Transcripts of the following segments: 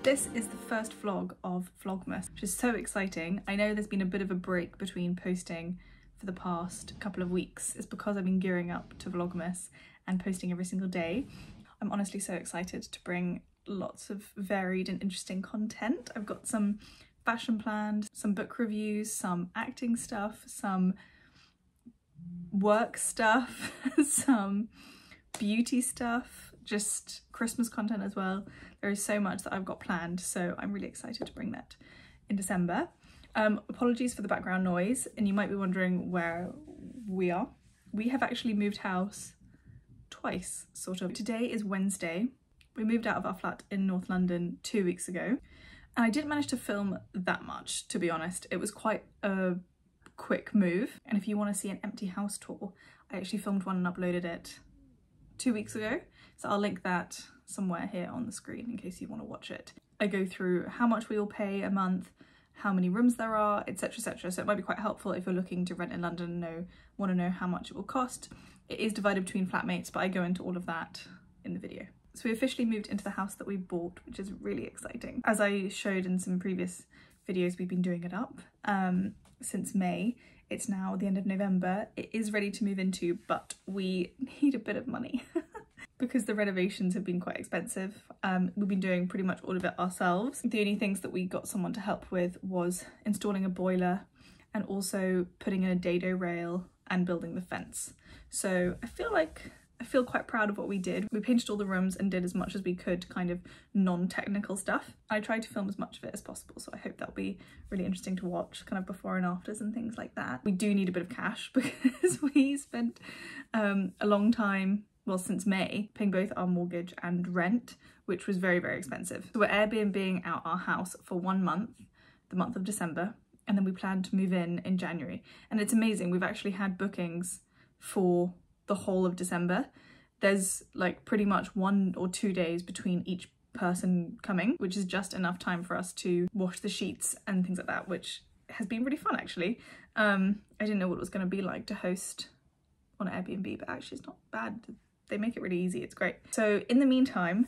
This is the first vlog of Vlogmas, which is so exciting. I know there's been a bit of a break between posting for the past couple of weeks. It's because I've been gearing up to Vlogmas and posting every single day. I'm honestly so excited to bring lots of varied and interesting content. I've got some fashion planned, some book reviews, some acting stuff, some work stuff, some beauty stuff, just Christmas content as well. There is so much that I've got planned, so I'm really excited to bring that in December. Apologies for the background noise, and you might be wondering where we are. We have actually moved house twice, sort of. Today is Wednesday. We moved out of our flat in North London 2 weeks ago, and I didn't manage to film that much, to be honest. It was quite a quick move, and if you want to see an empty house tour, I actually filmed one and uploaded it 2 weeks ago, so I'll link that somewhere here on the screen in case you want to watch it. I go through how much we all pay a month, how many rooms there are, etc, etc, so it might be quite helpful if you're looking to rent in London and want to know how much it will cost. It is divided between flatmates, but I go into all of that in the video. So we officially moved into the house that we bought, which is really exciting. As I showed in some previous videos, we've been doing it up since May. It's now the end of November. It is ready to move into, but we need a bit of money because the renovations have been quite expensive. We've been doing pretty much all of it ourselves. The only things that we got someone to help with was installing a boiler and also putting in a dado rail and building the fence. So I feel quite proud of what we did. We painted all the rooms and did as much as we could, kind of non-technical stuff. I tried to film as much of it as possible, so I hope that'll be really interesting to watch, kind of before and afters and things like that. We do need a bit of cash because we spent a long time, well, since May, paying both our mortgage and rent, which was very, very expensive. So we're Airbnb-ing out our house for 1 month, the month of December, and then we plan to move in January. And it's amazing, we've actually had bookings for the whole of December. There's like pretty much 1 or 2 days between each person coming, which is just enough time for us to wash the sheets and things like that, which has been really fun actually. I didn't know what it was going to be like to host on Airbnb, but actually it's not bad. They make it really easy, it's great. So in the meantime,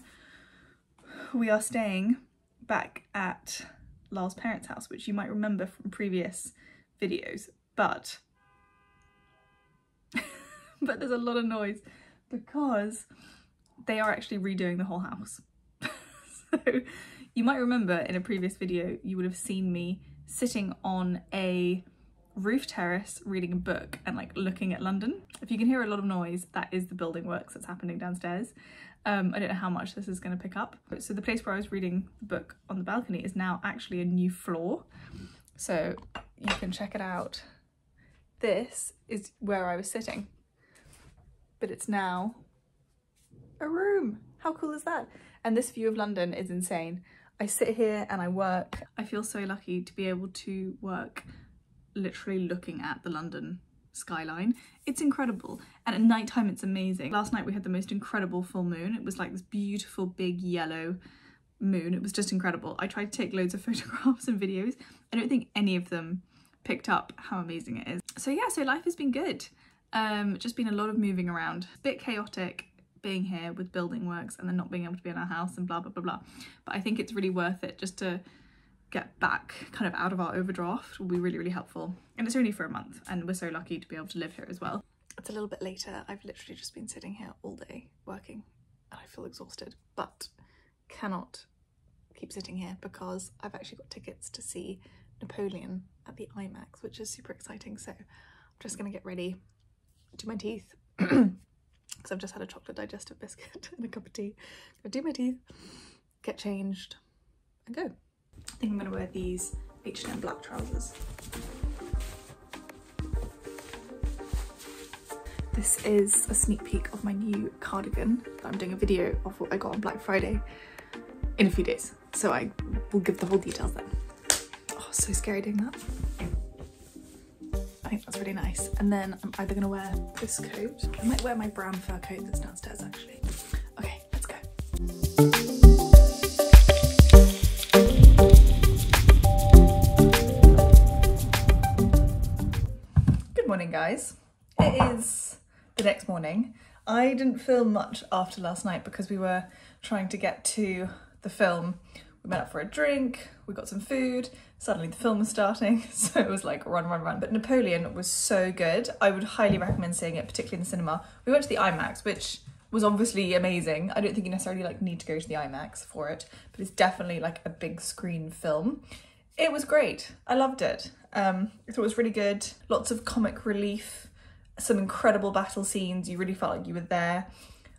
we are staying back at Lar's parents' house, which you might remember from previous videos, but there's a lot of noise because they are actually redoing the whole house. So you might remember in a previous video, you would have seen me sitting on a roof terrace reading a book and like looking at London. If you can hear a lot of noise, that is the building works that's happening downstairs. I don't know how much this is going to pick up. So the place where I was reading the book on the balcony is now actually a new floor. So you can check it out. This is where I was sitting, but it's now a room. How cool is that? And this view of London is insane. I sit here and I work. I feel so lucky to be able to work literally looking at the London skyline. It's incredible, and at night time it's amazing. Last night we had the most incredible full moon. It was like this beautiful big yellow moon. It was just incredible. I tried to take loads of photographs and videos. I don't think any of them picked up how amazing it is. So yeah, so life has been good. Just been a lot of moving around. A bit chaotic being here with building works and then not being able to be in our house and blah blah blah blah, but I think it's really worth it just to get back kind of out of our overdraft. Will be really, really helpful. And it's only for a month and we're so lucky to be able to live here as well. It's a little bit later. I've literally just been sitting here all day working and I feel exhausted, but cannot keep sitting here because I've actually got tickets to see Napoleon at the IMAX, which is super exciting. So I'm just gonna get ready, do my teeth because I've just had a chocolate digestive biscuit and a cup of tea. Gonna do my teeth, get changed and go. I think I'm going to wear these H&M black trousers. This is a sneak peek of my new cardigan. I'm doing a video of what I got on Black Friday in a few days, so I will give the whole details then. Oh, so scary doing that. I think that's really nice. And then I'm either going to wear this coat. I might wear my brown fur coat that's downstairs actually. Okay, let's go. Morning guys, it is the next morning. I didn't film much after last night because we were trying to get to the film We met up for a drink, we got some food, suddenly the film was starting, so it was like run, run, run. But Napoleon was so good. I would highly recommend seeing it, particularly in the cinema. We went to the IMAX, which was obviously amazing. I don't think you necessarily like need to go to the IMAX for it, but it's definitely like a big screen film. It was great. I loved it. I thought it was really good. Lots of comic relief, some incredible battle scenes. You really felt like you were there.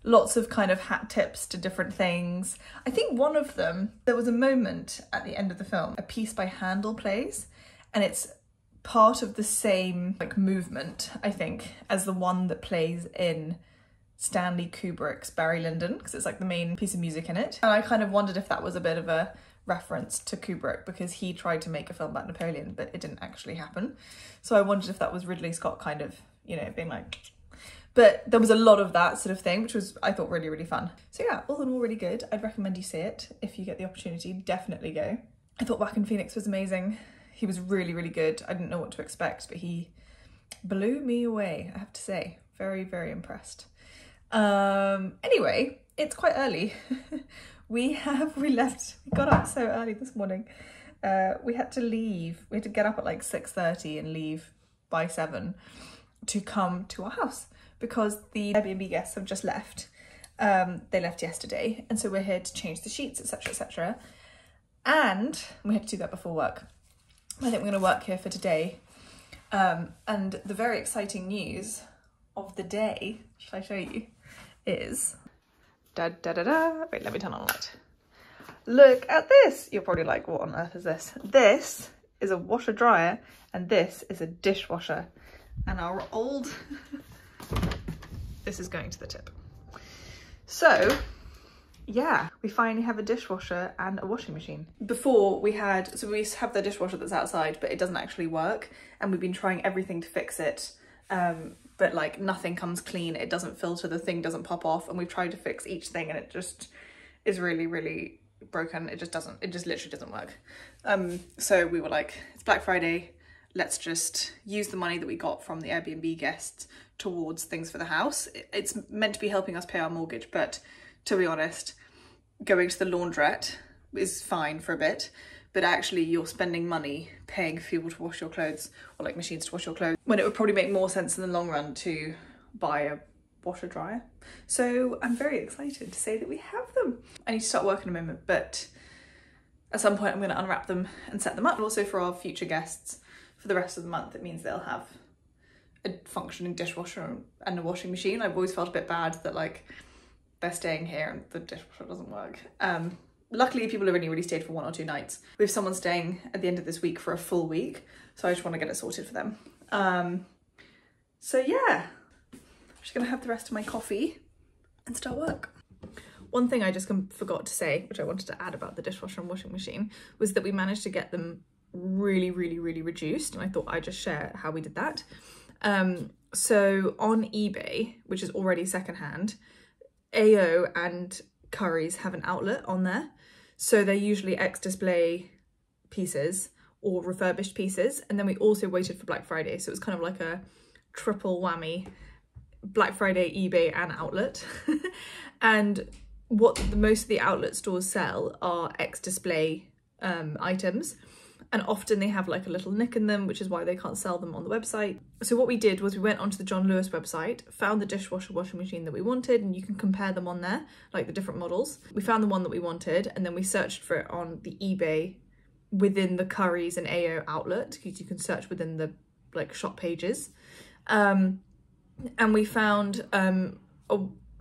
Lots of kind of hat tips to different things. I think one of them, there was a moment at the end of the film, a piece by Handel plays, and it's part of the same like movement, I think, as the one that plays in Stanley Kubrick's Barry Lyndon, because it's like the main piece of music in it. And I kind of wondered if that was a bit of a reference to Kubrick, because he tried to make a film about Napoleon, but it didn't actually happen. So I wondered if that was Ridley Scott kind of, you know, being like... But there was a lot of that sort of thing, which was, I thought, really, really fun. So yeah, all in all, really good. I'd recommend you see it if you get the opportunity. Definitely go. I thought Joaquin Phoenix was amazing. He was really, really good. I didn't know what to expect, but he blew me away, I have to say. Very, very impressed. Anyway, it's quite early. We got up so early this morning. We had to leave. We had to get up at like 6:30 and leave by 7 to come to our house, because the Airbnb guests have just left. They left yesterday, and so we're here to change the sheets, etc, etc. And we had to do that before work. I think we're going to work here for today. And the very exciting news of the day, shall I show you, is... Wait, let me turn on the light. Look at this! You're probably like, what on earth is this? This is a washer dryer, and this is a dishwasher. And our old... This is going to the tip. So, yeah, we finally have a dishwasher and a washing machine. Before we have the dishwasher that's outside, but it doesn't actually work. And we've been trying everything to fix it. But like nothing comes clean. It doesn't filter, the thing doesn't pop off. And we've tried to fix each thing and it just is really, really broken. It just literally doesn't work. So we were like, it's Black Friday. Let's just use the money that we got from the Airbnb guests towards things for the house. It's meant to be helping us pay our mortgage, but to be honest, going to the laundrette is fine for a bit, but actually you're spending money paying for people to wash your clothes, or like machines to wash your clothes, when it would probably make more sense in the long run to buy a washer dryer. So I'm very excited to say that we have them. I need to start work in a moment, but at some point I'm going to unwrap them and set them up. And also for our future guests, for the rest of the month, it means they'll have a functioning dishwasher and a washing machine. I've always felt a bit bad that like they're staying here and the dishwasher doesn't work. Luckily people have only really stayed for 1 or 2 nights. We have someone staying at the end of this week for a full week, so I just want to get it sorted for them. So yeah, I'm just gonna have the rest of my coffee and start work. One thing I just forgot to say, which I wanted to add about the dishwasher and washing machine, was that we managed to get them really, really, really reduced, and I thought I'd just share how we did that. So on eBay, which is already secondhand, AO and Currys have an outlet on there, so they're usually ex-display pieces or refurbished pieces. And then we also waited for Black Friday, so it was kind of like a triple whammy: Black Friday, eBay and outlet. And what most of the outlet stores sell are ex-display items, and often they have like a little nick in them, which is why they can't sell them on the website. So what we did was we went onto the John Lewis website, found the dishwasher washing machine that we wanted, and you can compare them on there, like the different models. We found the one that we wanted, and then we searched for it on the eBay within the Currys and AO outlet, because you can search within the like shop pages. And we found a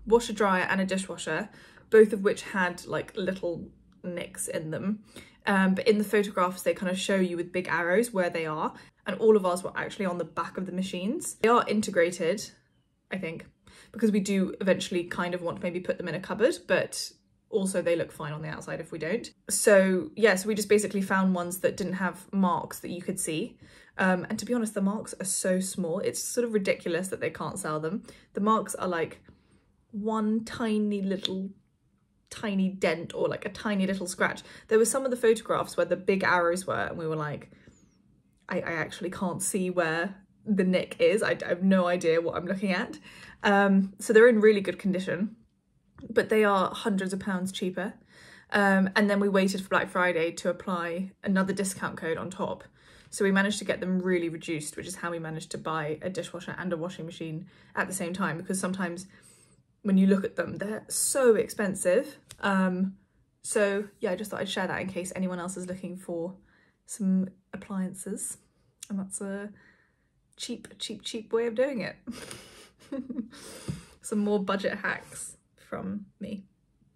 washer dryer and a dishwasher, both of which had like little nicks in them. But in the photographs, they kind of show you with big arrows where they are. And all of ours were actually on the back of the machines. They are integrated, I think, because we do eventually kind of want to maybe put them in a cupboard, but also they look fine on the outside if we don't. So yeah, so we just basically found ones that didn't have marks that you could see. And to be honest, the marks are so small. It's sort of ridiculous that they can't sell them. The marks are like one tiny dent or like a tiny little scratch. There were some of the photographs where the big arrows were, and we were like, I actually can't see where the nick is. I have no idea what I'm looking at. So they're in really good condition, but they are hundreds of pounds cheaper. And then we waited for Black Friday to apply another discount code on top. So we managed to get them really reduced, which is how we managed to buy a dishwasher and a washing machine at the same time, because sometimes when you look at them, they're so expensive. So yeah, I just thought I'd share that in case anyone else is looking for some appliances. And that's a cheap way of doing it. Some more budget hacks from me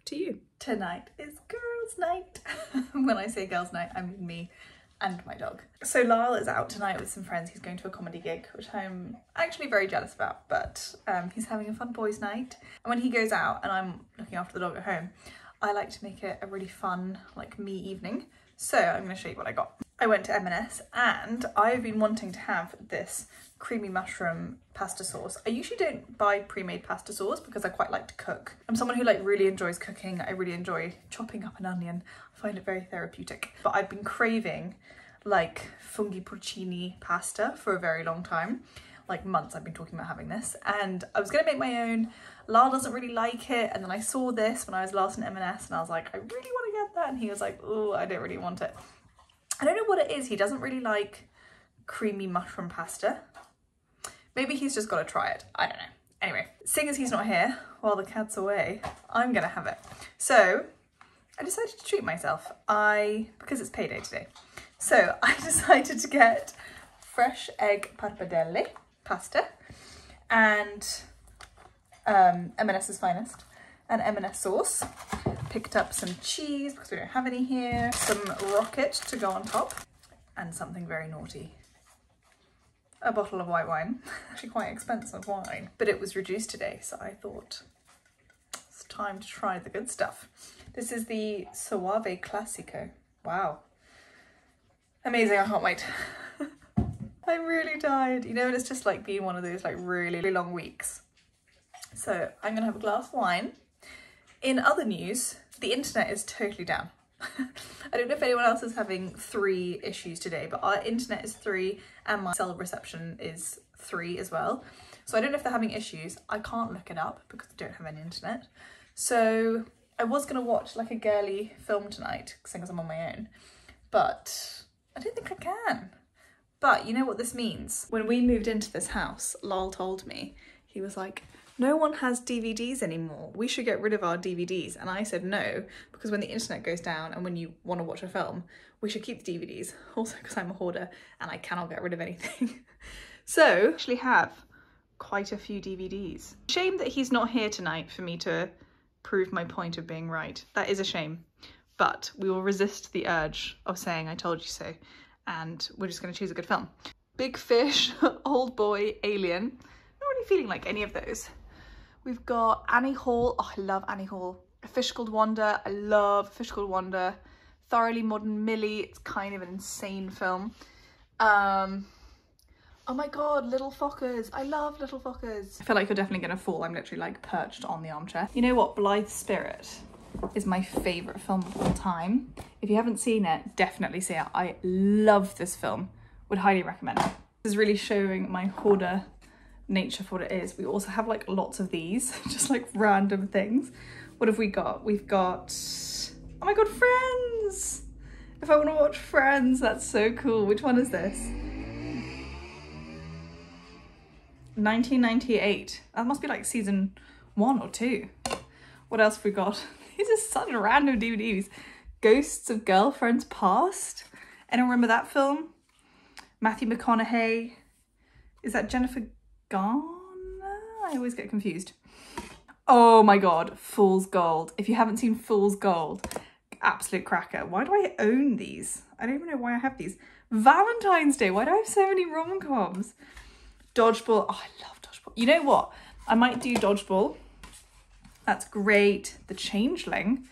to you. Tonight is girls' night. When I say girls' night, I mean me and my dog. So Lyle is out tonight with some friends. He's going to a comedy gig, which I'm actually very jealous about, but he's having a fun boys' night. And when he goes out and I'm looking after the dog at home, I like to make it a really fun, like, me evening. So I'm going to show you what I got. I went to M&S and I've been wanting to have this creamy mushroom pasta sauce. I usually don't buy pre-made pasta sauce because I quite like to cook. I'm someone who like really enjoys cooking. I really enjoy chopping up an onion. I find it very therapeutic. But I've been craving like funghi porcini pasta for a very long time. Like months I've been talking about having this, and I was gonna make my own. Lyle doesn't really like it, and then I saw this when I was last in M&S and I was like, I really want to get that, and he was like, oh, I don't really want it. I don't know what it is. He doesn't really like creamy mushroom pasta. Maybe he's just got to try it. I don't know. Anyway, seeing as he's not here while the cat's away, I'm gonna have it. So I decided to treat myself. Because it's payday today. So I decided to get fresh egg pappardelle pasta and M&S's finest and M&S sauce. Picked up some cheese because we don't have any here, some rocket to go on top, and something very naughty. A bottle of white wine. Actually quite expensive wine, but it was reduced today, so I thought it's time to try the good stuff. This is the Soave Classico. Wow. Amazing, I can't wait. I'm really tired, you know, and it's just like been one of those like really long weeks. So I'm gonna have a glass of wine. In other news, the internet is totally down. I don't know if anyone else is having 3 issues today, but our internet is 3 and my cell reception is 3 as well. So I don't know if they're having issues. I can't look it up because I don't have any internet. So I was gonna watch like a girly film tonight, seeing as I'm on my own, but I don't think I can. But you know what this means? When we moved into this house, Lyle told me, he was like, no one has DVDs anymore. We should get rid of our DVDs. And I said no, because when the internet goes down and when you want to watch a film, we should keep the DVDs. Also because I'm a hoarder and I cannot get rid of anything. So I actually have quite a few DVDs. Shame that he's not here tonight for me to prove my point of being right. That is a shame. But we will resist the urge of saying I told you so. And we're just going to choose a good film. Big Fish, Old Boy, Alien. Not really feeling like any of those. We've got Annie Hall. Oh, I love Annie Hall. A Fish Called Wanda. I love Fish Called Wanda. Thoroughly Modern Millie. It's kind of an insane film. Oh my god, Little Fockers. I love Little Fockers. I feel like you're definitely gonna fall. I'm literally like perched on the armchair. You know what? Blithe Spirit is my favourite film of all time. If you haven't seen it, definitely see it. I love this film. Would highly recommend it. This is really showing my hoarder nature for what it is. We also have like lots of these, just like random things. What have we got? We've got, oh my god, Friends! If I want to watch Friends, that's so cool. Which one is this? 1998. That must be like season 1 or 2. What else have we got? These are such random DVDs. Ghosts of Girlfriends Past. Anyone remember that film? Matthew McConaughey. Is that Jennifer Garner? I always get confused. Oh my god, Fool's Gold. If you haven't seen Fool's Gold, absolute cracker. Why do I own these? I don't even know why I have these. Valentine's Day. Why do I have so many rom-coms? Dodgeball. Oh, I love Dodgeball. You know what? I might do Dodgeball. That's great. The Changeling.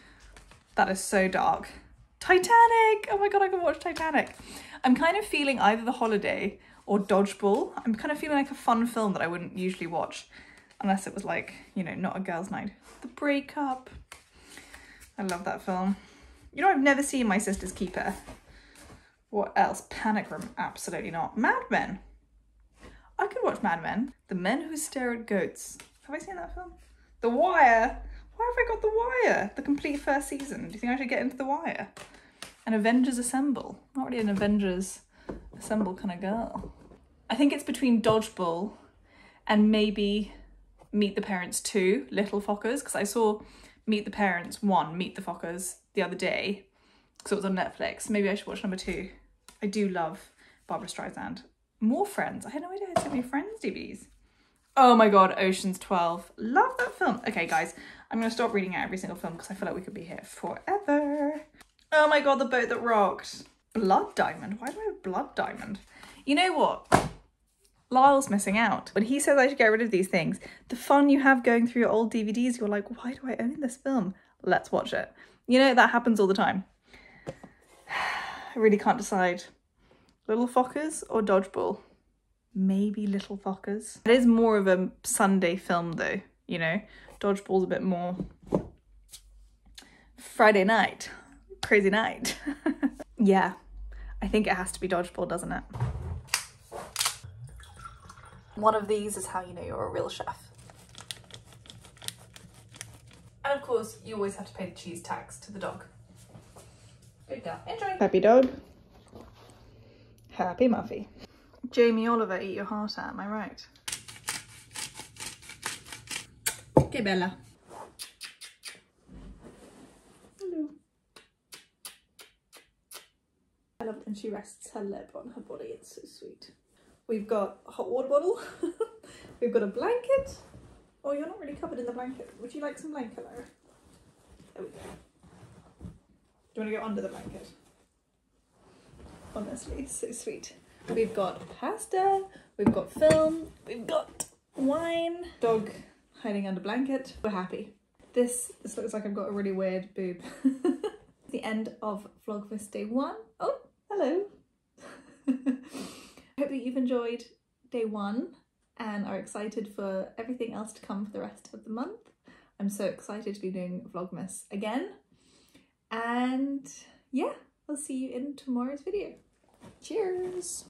That is so dark. Titanic. Oh my god, I can watch Titanic. I'm kind of feeling either The Holiday or Dodgeball. I'm kind of feeling like a fun film that I wouldn't usually watch unless it was like, you know, not a girls' night. The Breakup. I love that film. You know, I've never seen My Sister's Keeper. What else? Panic Room. Absolutely not. Mad Men. I could watch Mad Men. The Men Who Stare at Goats. Have I seen that film? The Wire. Why have I got The Wire? The complete first season. Do you think I should get into The Wire? And Avengers Assemble. Not really an Avengers Assemble kind of girl. I think it's between Dodgeball and maybe Meet the Parents 2, Little Fockers, because I saw Meet the Parents 1, Meet the Fockers, the other day, because it was on Netflix. Maybe I should watch number 2. I do love Barbara Streisand. More Friends. I had no idea I had so many Friends DVDs. Oh my god, Ocean's 12. Love that film. Okay, guys, I'm going to stop reading out every single film because I feel like we could be here forever. Oh my god, The Boat That Rocked. Blood Diamond. Why do I have Blood Diamond? You know what? Lyle's missing out. When he says I should get rid of these things, the fun you have going through your old DVDs, you're like, why do I own this film? Let's watch it. You know, that happens all the time. I really can't decide. Little Fockers or Dodgeball? Maybe Little Fockers. It is more of a Sunday film though, you know? Dodgeball's a bit more Friday night. Crazy night. Yeah, I think it has to be Dodgeball, doesn't it? One of these is how you know you're a real chef. And of course, you always have to pay the cheese tax to the dog. Good girl. Enjoy. Happy dog. Happy Muffy. Jamie Oliver, eat your heart out, am I right? Okay, Bella. Hello. I love it when she rests her lip on her body, it's so sweet. We've got a hot water bottle. We've got a blanket. Oh, you're not really covered in the blanket. Would you like some blanket, Lara? There we go. Do you want to go under the blanket? Honestly, so sweet. We've got pasta, we've got film, we've got wine. Dog hiding under blanket. We're happy. This looks like I've got a really weird boob. The end of Vlogmas day 1. Oh, hello. I hope that you've enjoyed day 1 and are excited for everything else to come for the rest of the month. I'm so excited to be doing Vlogmas again. And yeah, I'll see you in tomorrow's video. Cheers!